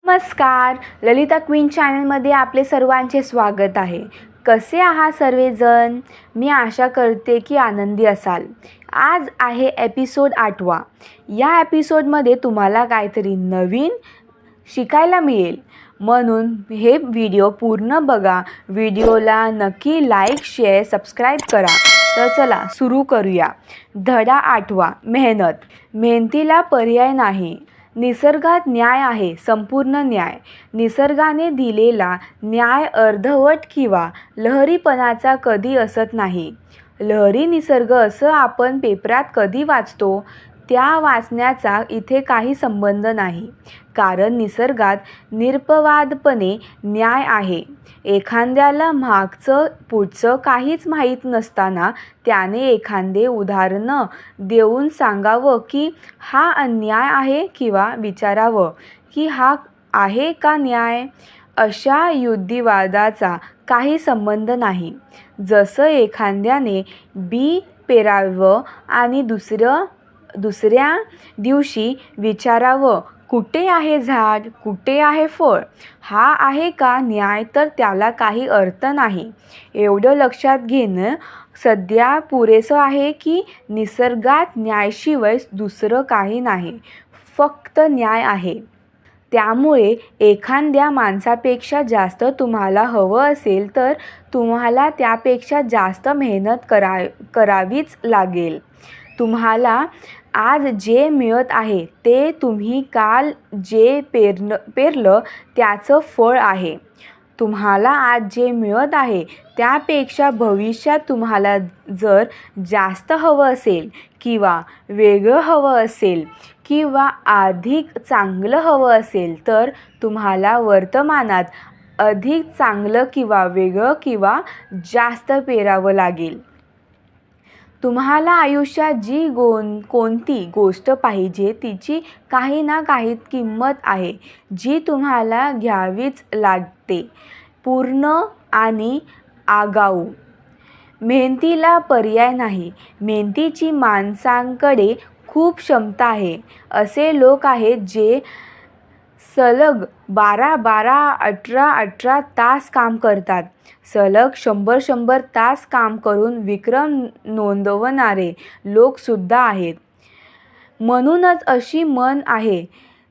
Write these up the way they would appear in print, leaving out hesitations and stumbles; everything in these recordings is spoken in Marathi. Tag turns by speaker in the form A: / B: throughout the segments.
A: नमस्कार. ललिता क्वीन चॅनलमध्ये आपले सर्वांचे स्वागत आहे. कसे आहात सर्वजण? मी आशा करते की आनंदी असाल. आज आहे एपिसोड 8वा. या एपिसोडमध्ये तुम्हाला काहीतरी नवीन शिकायला मिळेल, म्हणून हे व्हिडिओ पूर्ण बघा. व्हिडिओला नक्की लाईक, शेअर, सबस्क्राईब करा. तर चला सुरू करूया. धडा 8वा. मेहनतीला पर्याय नाही. निसर्गात न्याय आहे, संपूर्ण न्याय. निसर्गाने दिलेला न्याय अर्धवट किंवा लहरीपणाचा कधी असत नाही. लहरी निसर्ग असं आपण पेपरात कधी वाचतो, त्या वाचण्याचा इथे काही संबंध नाही. कारण निसर्गात निरपवादपणे न्याय आहे. एखाद्याला मागचं पुढचं काहीच माहीत नसताना त्याने एखादे उदाहरण देऊन सांगावं की हा अन्याय आहे किंवा विचारावं की हा आहे का न्याय. अशा युक्तिवादाचा काही संबंध नाही. जसं एखाद्याने बी पेरावं आणि दुसऱ्या दिवशी विचारावं, कुठे आहे झाड, कुठे आहे फळ, हा आहे का न्याय, तर त्याला काही अर्थ नाही. एवढं लक्षात घेणं सध्या पुरेसं आहे की निसर्गात न्यायाशिवाय दुसरं काही नाही, फक्त न्याय आहे. त्यामुळे एखाद्या माणसापेक्षा जास्त तुम्हाला हवं असेल तर तुम्हाला त्यापेक्षा जास्त मेहनत करावीच लागेल. तुम्हाला आज जे मिळत आहे ते तुम्ही काल जे पेरलं त्याचं फळ आहे. तुम्हाला आज जे मिळत आहे त्यापेक्षा भविष्यात तुम्हाला जर जास्त हवं असेल किंवा वेगळं हवं असेल किंवा अधिक चांगलं हवं असेल तर तुम्हाला वर्तमानात अधिक चांगलं किंवा वेगळं किंवा जास्त पेरावं लागेल. तुम्हाला आयुष्यात जी कोणती गोष्ट पाहिजे तिची काही ना काही किंमत आहे, जी तुम्हाला घ्यावीच लागते. पूर्ण आणि आगाऊ. मेहनतीला पर्याय नाही. मेहनतीची माणसांकडे खूप क्षमता आहे. असे लोक आहेत जे सलग 12-12, 18-18 तास काम करतात. सलग 100-100 तास काम करून विक्रम नोंदवणारे लोकसुद्धा आहेत. म्हणूनच अशी म्हण आहे,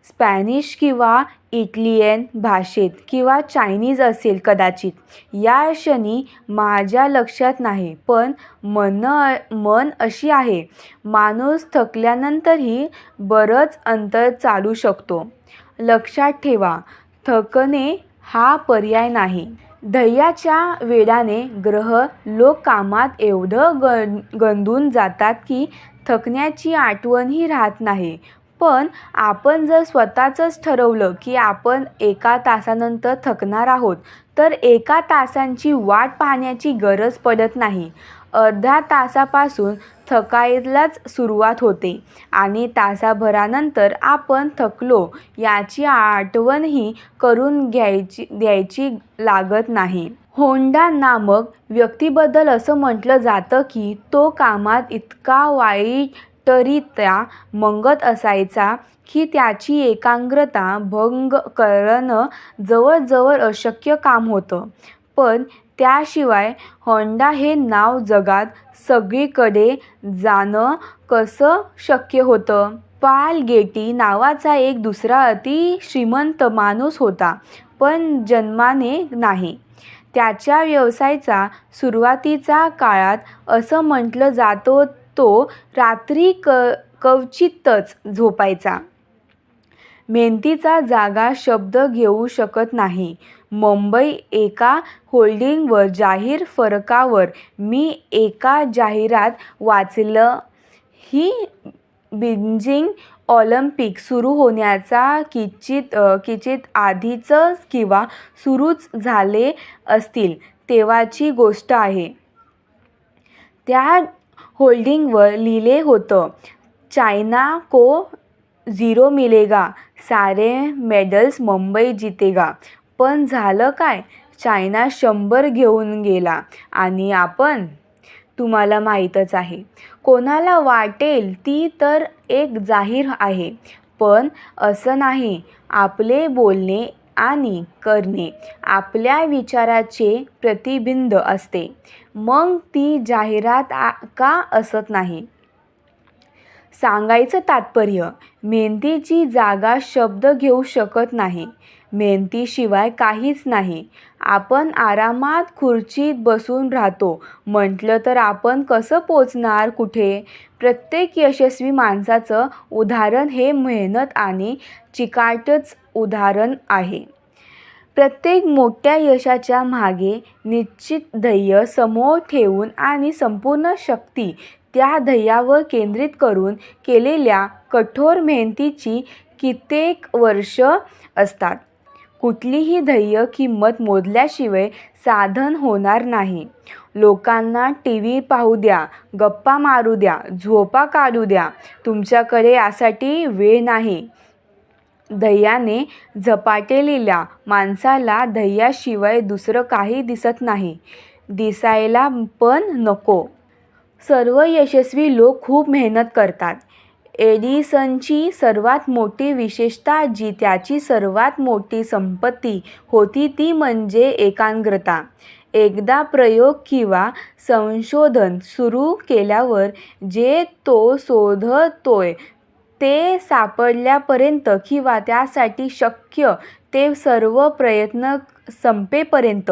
A: स्पॅनिश किंवा इटालियन भाषेत किंवा चायनीज असेल कदाचित, या क्षणी माझ्या लक्षात नाही, पण म्हण अशी आहे, माणूस थकल्यानंतरही बरंच अंतर चालू शकतो. लक्षात ठेवा, थकणे हा पर्याय नाही. ध्येयाच्या वेडाने लोक कामात एवढं गंजून जातात की थकण्याची आठवणही राहत नाही. पण आपण जर स्वतःच ठरवलं की आपण 1 तासानंतर थकणार आहोत, तर 1 तासाची वाट पाहण्याची गरज पडत नाही. अर्ध्या तासापासून थकायलाच सुरुवात होते आणि तासाभरानंतर आपण थकलो याची आठवणही करून द्यायची लागत नाही. होंडा नामक व्यक्तीबद्दल असं म्हटलं जातं की तो कामात इतका वाईटरित्या मंगत असायचा की त्याची एकाग्रता भंग करणं जवळजवळ अशक्य काम होतं. पण त्याशिवाय होंडा हे नाव जगात सगळीकडे जाणं कसं शक्य होतं? पाल गेटी नावाचा एक दुसरा अतिश्रीमंत माणूस होता, पण जन्माने नाही. त्याच्या व्यवसायाच्या सुरुवातीच्या काळात असं म्हटलं जातं तो रात्री क्वचितच झोपायचा. मेहनतीचा जागा शब्द घेऊ शकत नाही. मुंबई एका होर्डिंगवर जाहीर फलकावर मी एका जाहिरात वाचलं, ही बीजिंग ऑलिम्पिक सुरू होण्याच्या किंचित आधीच किंवा सुरूच झाले असतील तेव्हाची गोष्ट आहे. त्या होर्डिंगवर लिहिले होतं, चायना को 0 मिलेगा, सारे मेडल्स मुंबई जीतेगा. पण झालं काय? चायना 100 घेऊन गेला आणि आपण? तुम्हाला माहीतच आहे. कोणाला वाटेल ती तर एक जाहीर आहे, पण असं नाही. आपले बोलणे आणि करणे आपल्या विचाराचे प्रतिबिंब असते. मग ती जाहिरात का असत नाही? सांगायचं तात्पर्य, मेहनतीची जागा शब्द घेऊ शकत नाही. मेहनतीशिवाय काहीच नाही. आपण आरामात खुर्चीत बसून राहतो म्हटलं तर आपण कसं पोचणार कुठे? प्रत्येक यशस्वी माणसाचं उदाहरण हे मेहनत आणि चिकाटीचं उदाहरण आहे. प्रत्येक मोठ्या यशाच्या मागे निश्चित ध्येय समोर ठेवून आणि संपूर्ण शक्ती त्या ध्येयावर केंद्रित करून केलेल्या कठोर मेहनतीची कित्येक वर्ष असतात. कुठलीही ध्येय किंमत मोजल्याशिवाय साधन होणार नाही. लोकांना टीव्ही पाहू द्या, गप्पा मारू द्या, झोपा काढू द्या, तुमच्याकडे यासाठी वेळ नाही. ध्येयाने झपाटलेल्या माणसाला ध्येयाशिवाय दुसरं काही दिसत नाही, दिसायला पण नको. सर्व यशस्वी लोक खूप मेहनत करतात. एडिसनची सर्वात मोठी विशेषता, जी त्याची सर्वात मोठी संपत्ती होती, ती म्हणजे एकाग्रता. एकदा प्रयोग किंवा संशोधन सुरू केल्यावर जे तो शोधतोय ते सापडल्यापर्यंत किंवा त्यासाठी शक्य ते सर्व प्रयत्न संपेपर्यंत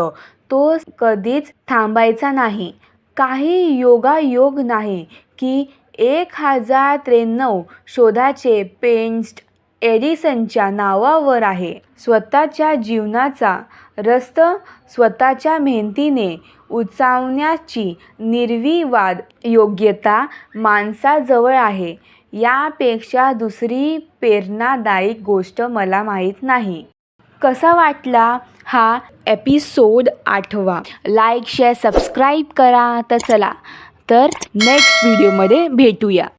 A: तो कधीच थांबायचा नाही. काही योगायोग नाही की 1093 शोधाचे पेटंट एडिसनच्या नावावर आहे. स्वतःच्या जीवनाचा रस्ता स्वतःच्या मेहनतीने उंचावण्याची निर्विवाद योग्यता माणसाजवळ आहे. यापेक्षा दुसरी प्रेरणादायी गोष्ट मला माहीत नाही. कसा वाटला हा एपिसोड? आठवा, लाईक, शेअर, सबस्क्राईब करा. तर चला तर नेक्स्ट व्हिडिओमध्ये भेटूया.